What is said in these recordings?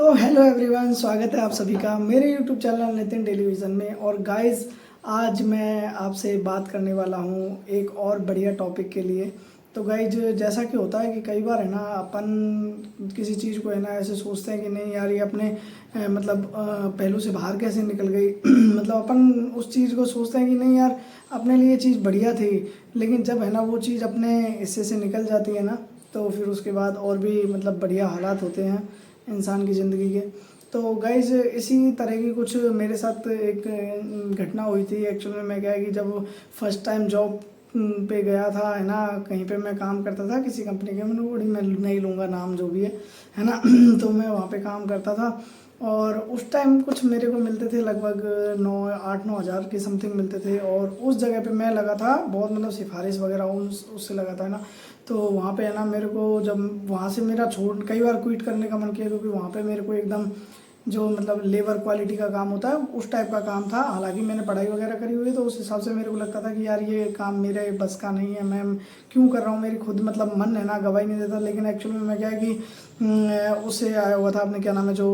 तो hello everyone, स्वागत है आप सभी का मेरे यूट्यूब चैनल नितिन टेलीविज़न में। और गाइस, आज मैं आपसे बात करने वाला हूँ एक और बढ़िया टॉपिक के लिए। तो गाइज, जैसा कि होता है कि कई बार है ना, अपन किसी चीज़ को है ना ऐसे सोचते हैं कि नहीं यार ये अपने पहलू से बाहर कैसे निकल गई मतलब अपन उस चीज़ को सोचते हैं कि नहीं यार अपने लिए चीज़ बढ़िया थी, लेकिन जब है ना वो चीज़ अपने हिस्से से निकल जाती है ना, तो फिर उसके बाद और भी मतलब बढ़िया हालात होते हैं इंसान की ज़िंदगी के। तो गाइज, इसी तरह की कुछ मेरे साथ एक घटना हुई थी। एक्चुअल में मैं क्या है कि जब फर्स्ट टाइम जॉब पे गया था है ना, कहीं पे मैं काम करता था किसी कंपनी के, मैं नहीं लूँगा नाम जो भी है ना तो मैं वहाँ पे काम करता था और उस टाइम कुछ मेरे को मिलते थे लगभग 8-9 हज़ार के समथिंग मिलते थे। और उस जगह पे मैं लगा था बहुत, मतलब सिफारिश वगैरह उससे लगा था ना। तो वहाँ पे है ना मेरे को, जब वहाँ से मेरा छोड़ कई बार क्विट करने का मन किया, क्योंकि वहाँ पे मेरे को एकदम जो मतलब लेबर क्वालिटी का काम होता है उस टाइप का काम था। हालांकि मैंने पढ़ाई वगैरह करी हुई है, तो उस हिसाब से मेरे को लगता था कि यार ये काम मेरे बस का नहीं है, मैं क्यों कर रहा हूँ, मेरी खुद मतलब मन है ना गवाही नहीं देता। लेकिन एक्चुअली में मैं क्या है कि उससे आया हुआ था अपने क्या नाम है जो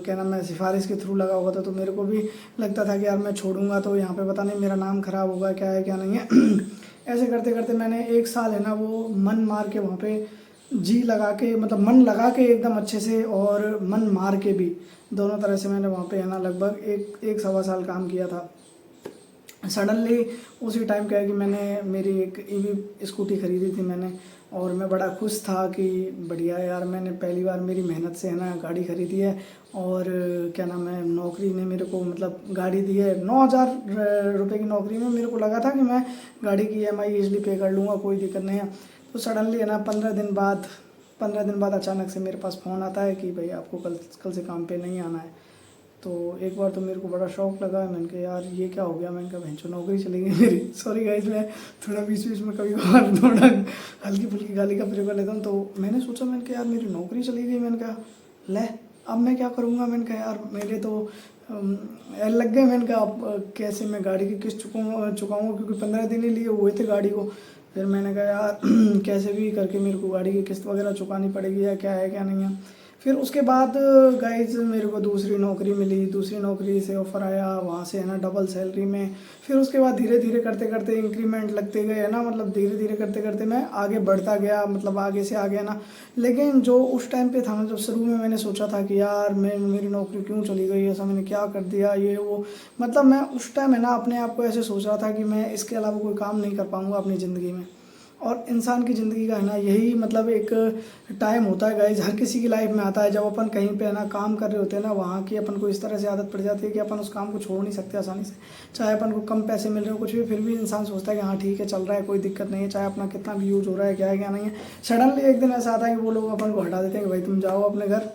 क्या नाम है सिफारिश के थ्रू लगा हुआ था। तो मेरे को भी लगता था कि यार मैं छोड़ूंगा तो यहाँ पे पता नहीं मेरा नाम खराब होगा, क्या है क्या नहीं है ऐसे करते करते मैंने 1 साल है ना वो मन मार के वहाँ पे जी लगा के, मतलब मन लगा के एकदम अच्छे से और मन मार के भी, दोनों तरह से मैंने वहाँ पे है ना लगभग एक सवा साल काम किया था। सडनली उसी टाइम क्या है कि मैंने मेरी एक ईवी स्कूटी खरीदी थी मैंने, और मैं बड़ा खुश था कि बढ़िया यार मैंने पहली बार मेरी मेहनत से है ना गाड़ी खरीदी है। और क्या नाम है नौकरी ने मेरे को मतलब गाड़ी दी है 9,000 रुपये की नौकरी में। मेरे को लगा था कि मैं गाड़ी की EMI ईजिली पे कर लूँगा, कोई दिक्कत नहीं है। तो सडनली है ना 15 दिन बाद अचानक से मेरे पास फ़ोन आता है कि भाई आपको कल कल से काम पे नहीं आना है। तो एक बार तो मेरे को बड़ा शौक लगा, मैंने कहा यार ये क्या हो गया, मैंने कहा भैंचो नौकरी चली गई मेरी। सॉरी गाइस, मैं थोड़ा बीच बीच में कभी कभार थोड़ा हल्की फुल्की गाली का प्रयोग कर लेता हूँ। तो मैंने सोचा, मैंने कहा यार मेरी नौकरी चली गई, मैंने कहा ले अब मैं क्या करूँगा। मैंने कहा यार मेरे तो लग गए। मैंने कहा अब कैसे मैं गाड़ी की किस्त चुकाऊँगा, क्योंकि 15 दिन ही लिए हुए थे गाड़ी को। फिर मैंने कहा यार कैसे भी करके मेरे को गाड़ी की किस्त वगैरह चुकानी पड़ेगी, या क्या है क्या नहीं है। फिर उसके बाद गाइज मेरे को दूसरी नौकरी मिली, दूसरी नौकरी से ऑफ़र आया, वहाँ से है ना डबल सैलरी में। फिर उसके बाद धीरे धीरे करते करते इंक्रीमेंट लगते गए है ना, मतलब धीरे धीरे करते करते मैं आगे बढ़ता गया, मतलब आगे से आगे है ना। लेकिन जो उस टाइम पे था ना, जब शुरू में मैंने सोचा था कि यार मेरी नौकरी क्यों चली गई, ऐसा मैंने क्या कर दिया ये वो, मतलब मैं उस टाइम है ना अपने आप को ऐसे सोच रहा था कि मैं इसके अलावा कोई काम नहीं कर पाऊँगा अपनी ज़िंदगी में। और इंसान की ज़िंदगी का है ना यही मतलब एक टाइम होता है गाइज, हर किसी की लाइफ में आता है जब अपन कहीं पे है ना काम कर रहे होते हैं ना, वहाँ की अपन को इस तरह से आदत पड़ जाती है कि अपन उस काम को छोड़ नहीं सकते आसानी से। चाहे अपन को कम पैसे मिल रहे हो कुछ भी, फिर भी इंसान सोचता है कि हाँ ठीक है चल रहा है, कोई दिक्कत नहीं है, चाहे अपना कितना भी यूज हो रहा है क्या है क्या नहीं है। सडनली एक दिन ऐसा आता है कि वो लोग अपन को हटा देते हैं कि भाई तुम जाओ अपने घर।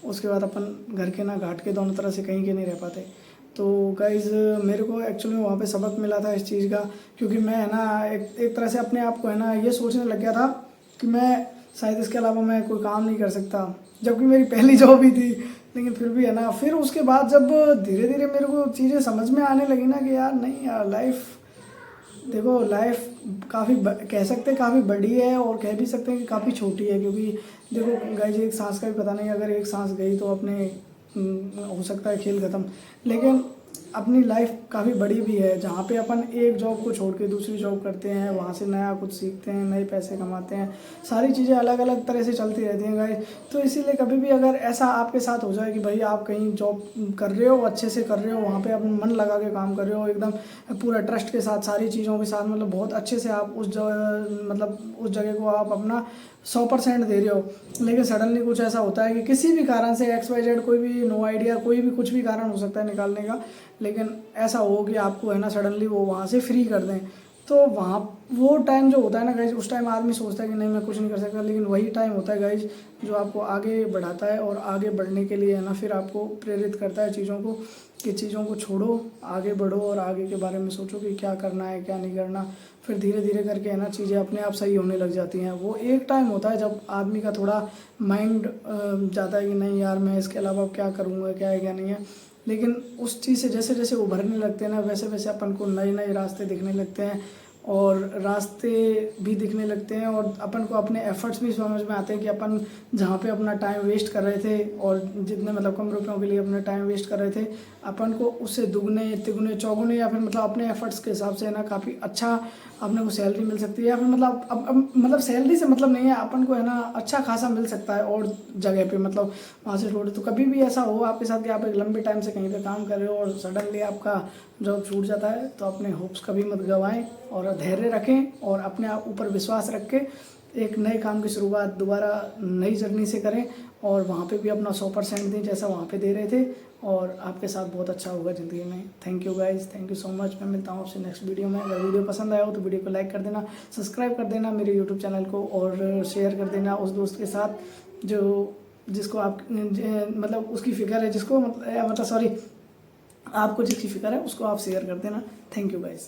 उसके बाद अपन घर के ना घाट के दोनों तरह से कहीं के नहीं रह पाते। तो गाइज़, मेरे को एक्चुअली वहाँ पे सबक मिला था इस चीज़ का, क्योंकि मैं है ना एक तरह से अपने आप को है ना ये सोचने लग गया था कि मैं शायद इसके अलावा मैं कोई काम नहीं कर सकता, जबकि मेरी पहली जॉब ही थी। लेकिन फिर भी है ना, फिर उसके बाद जब धीरे धीरे मेरे को चीज़ें समझ में आने लगी ना कि यार नहीं यार लाइफ, देखो लाइफ काफ़ी कह सकते हैं काफ़ी बड़ी है, और कह भी सकते हैं कि काफ़ी छोटी है। क्योंकि देखो गाइज, एक सांस का भी पता नहीं, अगर एक सांस गई तो अपने हो सकता है खेल ख़त्म। लेकिन अपनी लाइफ काफ़ी बड़ी भी है, जहाँ पे अपन एक जॉब को छोड़ के दूसरी जॉब करते हैं, वहाँ से नया कुछ सीखते हैं, नए पैसे कमाते हैं, सारी चीज़ें अलग अलग तरह से चलती रहती हैं गाइस। तो इसीलिए कभी भी अगर ऐसा आपके साथ हो जाए कि भाई आप कहीं जॉब कर रहे हो, अच्छे से कर रहे हो, वहाँ पे आप मन लगा के काम कर रहे हो, एकदम पूरा ट्रस्ट के साथ, सारी चीज़ों के साथ, मतलब बहुत अच्छे से आप उस जगह को आप अपना 100% दे रहे हो। लेकिन सडनली कुछ ऐसा होता है कि किसी भी कारण से XYZ, कोई भी नो आइडिया, कोई भी कुछ भी कारण हो सकता है निकालने का, लेकिन ऐसा हो कि आपको है ना सडनली वो वहाँ से फ्री कर दें। तो वहाँ वो टाइम जो होता है ना गाइज, उस टाइम आदमी सोचता है कि नहीं मैं कुछ नहीं कर सकता, लेकिन वही टाइम होता है गाइज जो आपको आगे बढ़ाता है, और आगे बढ़ने के लिए है ना फिर आपको प्रेरित करता है चीज़ों को, कि चीज़ों को छोड़ो, आगे बढ़ो, और आगे के बारे में सोचो कि क्या करना है क्या नहीं करना। फिर धीरे धीरे करके है ना चीज़ें अपने आप सही होने लग जाती हैं। वो एक टाइम होता है जब आदमी का थोड़ा माइंड जाता है कि नहीं यार मैं इसके अलावा क्या करूँगा, क्या है क्या नहीं है। लेकिन उस चीज़ से जैसे जैसे उभरने लगते हैं ना, वैसे वैसे अपन को नए नए रास्ते दिखने लगते हैं, और रास्ते भी दिखने लगते हैं और अपन को अपने एफर्ट्स भी समझ में आते हैं कि अपन जहाँ पे अपना टाइम वेस्ट कर रहे थे और जितने मतलब कम रुपयों के लिए अपना टाइम वेस्ट कर रहे थे, अपन को उससे दुगने तिगुने चौगुने या फिर मतलब अपने एफर्ट्स के हिसाब से ना काफ़ी अच्छा अपने को सैलरी मिल सकती है, या फिर मतलब अब मतलब सैलरी से मतलब नहीं है, अपन को है ना अच्छा खासा मिल सकता है और जगह पे मतलब वहाँ से छोड़े। तो कभी भी ऐसा हो आपके साथ कि आप एक लंबे टाइम से कहीं पे काम कर रहे हो और सडनली आपका जॉब छूट जाता है, तो अपने होप्स कभी मत गंवाएं और धैर्य रखें और अपने आप ऊपर विश्वास रख के एक नए काम की शुरुआत दोबारा नई जर्नी से करें और वहाँ पे भी अपना 100% दें जैसा वहाँ पे दे रहे थे, और आपके साथ बहुत अच्छा होगा ज़िंदगी में। Thank you guys, thank you so much. मैं मिलता हूँ आपसे नेक्स्ट वीडियो में। अगर वीडियो पसंद आया हो तो वीडियो को लाइक कर देना, सब्सक्राइब कर देना मेरे यूट्यूब चैनल को, और शेयर कर देना उस दोस्त के साथ जिसको आप मतलब उसकी फ़िक्र है, जिसको मतलब सॉरी आपको जिसकी फ़िक्र है उसको आप शेयर कर देना। Thank you guys.